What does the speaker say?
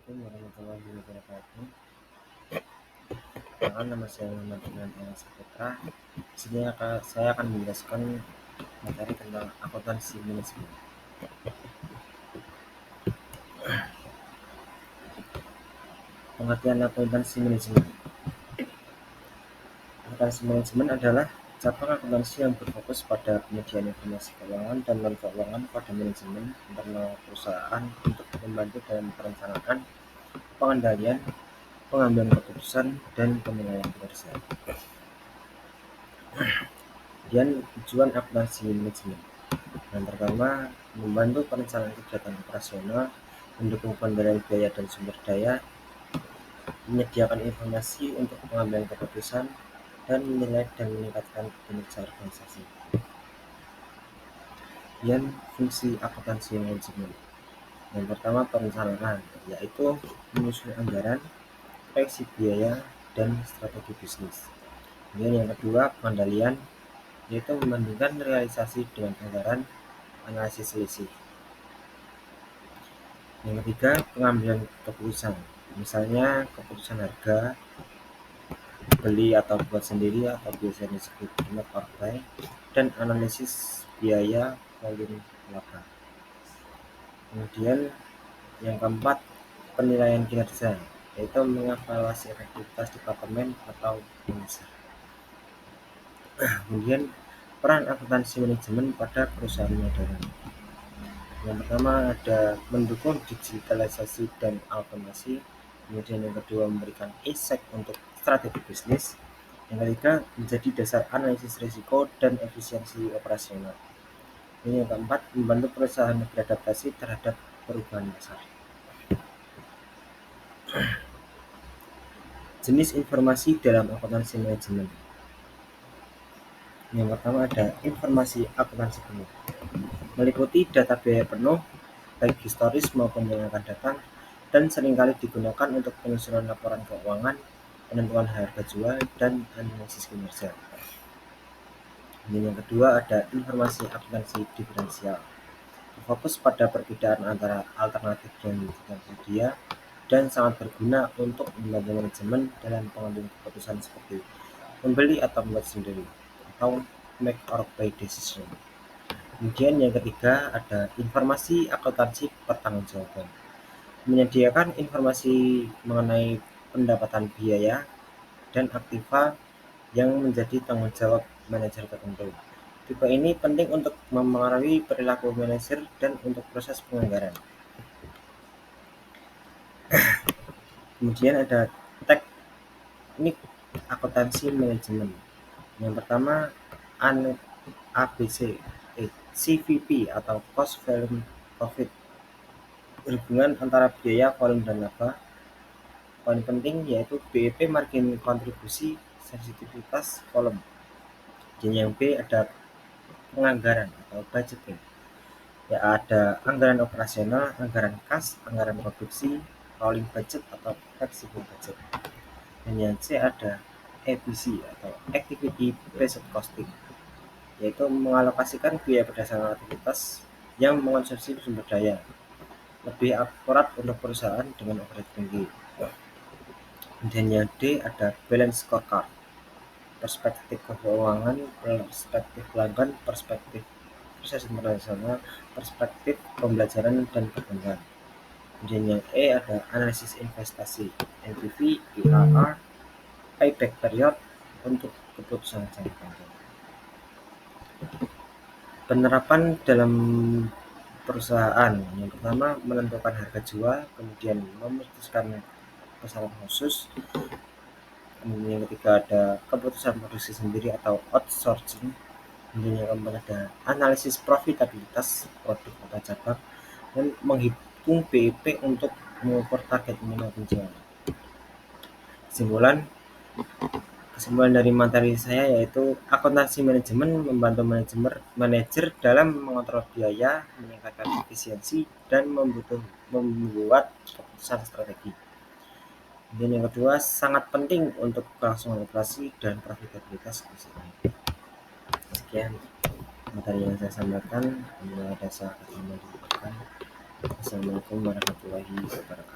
Assalamualaikum warahmatullahi wabarakatuh. Perkenalkan, nama saya Muhammad Iman Saputra. Di sini saya akan menjelaskan materi tentang akuntansi manajemen. Pengertian akuntansi manajemen. Akuntansi manajemen adalah cabang akuntansi yang berfokus pada penyediaan informasi keuangan dan non-keuangan pada manajemen internal perusahaan untuk membantu dalam perencanaan, pengendalian, pengambilan keputusan, dan penilaian kinerja. Dan tujuan akuntansi manajemen yang pertama, membantu perencanaan kegiatan operasional, mendukung pengendalian biaya dan sumber daya, menyediakan informasi untuk pengambilan keputusan, dan menilai dan meningkatkan kinerja organisasi. Dan fungsi akuntansi manajemen. Yang pertama, perencanaan, yaitu menyusun anggaran, proyeksi biaya, dan strategi bisnis. Dan yang kedua, pengendalian, yaitu membandingkan realisasi dengan anggaran, analisis selisih. Yang ketiga, pengambilan keputusan, misalnya keputusan harga, beli atau buat sendiri atau biasanya disebut make or buy, dan analisis biaya, volume, laba. Kemudian yang keempat, penilaian kinerja, yaitu mengevaluasi efektivitas departemen atau manajer. Kemudian peran akuntansi manajemen pada perusahaan modern. Yang pertama ada mendukung digitalisasi dan automasi. Kemudian yang kedua memberikan insight untuk strategi bisnis. Yang ketiga menjadi dasar analisis risiko dan efisiensi operasional. Yang keempat membantu perusahaan beradaptasi terhadap perubahan pasar. Jenis informasi dalam akuntansi manajemen. Yang pertama ada informasi akuntansi penuh, meliputi data biaya penuh, baik historis maupun yang akan datang, dan seringkali digunakan untuk penyusunan laporan keuangan, penentuan harga jual, dan analisis kinerja. Yang kedua ada informasi akuntansi diferensial, fokus pada perbedaan antara alternatif dan tersedia, dan sangat berguna untuk membantu manajemen dalam pengambilan keputusan seperti membeli atau membuat sendiri, atau make or buy decision. Kemudian yang ketiga ada informasi akuntansi pertanggungjawaban, menyediakan informasi mengenai pendapatan biaya dan aktiva yang menjadi tanggung jawab manajer tertentu. Tipe ini penting untuk memengaruhi perilaku manajer dan untuk proses penganggaran. Kemudian ada teknik akuntansi manajemen. Yang pertama ABC, CVP atau Cost Volume Profit, hubungan antara biaya, volume, dan laba. Poin penting yaitu BEP, margin kontribusi, sensitivitas volume. Dan yang B ada penganggaran atau budgeting. Ya ada anggaran operasional, anggaran kas, anggaran produksi, rolling budget atau flexible budget. Dan yang C ada ABC atau activity based costing, yaitu mengalokasikan biaya berdasarkan aktivitas yang mengonsumsi sumber daya, lebih akurat untuk perusahaan dengan overhead tinggi. Dan yang D ada balance scorecard, perspektif keuangan, perspektif pelanggan, perspektif proses internasional, perspektif pembelajaran dan perkembangan. Dan yang E ada analisis investasi, NPV, IRR, payback period untuk keputusan jangka panjang. Penerapan dalam perusahaan. Yang pertama menentukan harga jual, kemudian memutuskan pesanan khusus. Kemudian yang ketiga ada keputusan produksi sendiri atau outsourcing. Kemudian yang keempat ada analisis profitabilitas produk atau cabang, dan menghitung BEP untuk mengukur target minimal penjualan. Kesimpulan dari materi saya yaitu akuntansi manajemen membantu manajer dalam mengontrol biaya, meningkatkan efisiensi, dan membuat keputusan strategi. Dan yang kedua sangat penting untuk kelangsungan operasi dan profitabilitas perusahaan. Sekian materi yang saya sampaikan. Assalamualaikum warahmatullahi wabarakatuh.